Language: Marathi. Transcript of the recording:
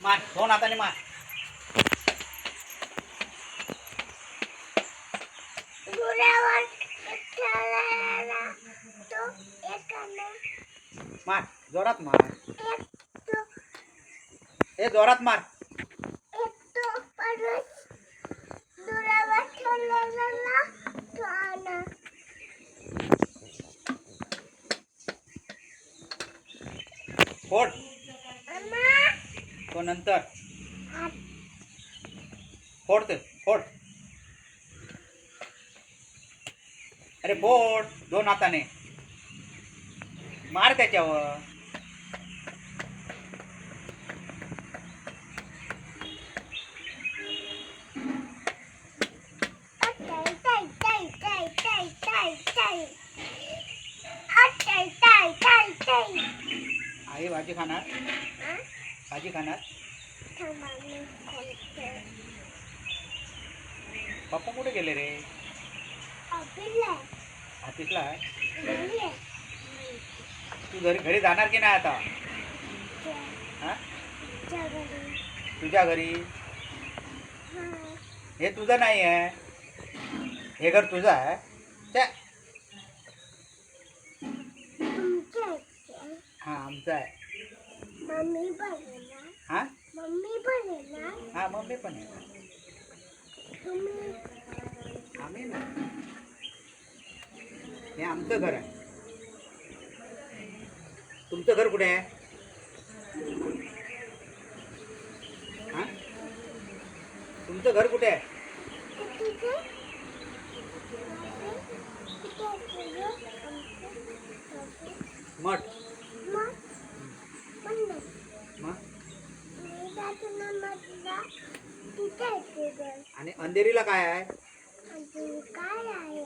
मार दोन हाताने मार. मार जोरात मार. हे जोरात मार. फोड तो नंतर फोड ते फोड. अरे फोड दोन हाताने मार त्याच्यावर. आई भाजी खाणार. भाजी खाणार. पप्पा कुठे गेले रे. ऑफिसला आहे. तू घरी जाणार की नाही आता. हा तुझ्या घरी. हे तुझं नाही आहे. हे घर तुझं आहे. हा आमचं आहे. मम्मी पण आहे ना. हा मम्मी पण आहे ना. हा मम्मी पण आहे. आम्ही ना हे आमचं घर आहे. तुमचं घर कुठे आहे. हा तुमचं घर कुठे आहे. मठ. आणि अंधेरीला काय आहे. काय आहे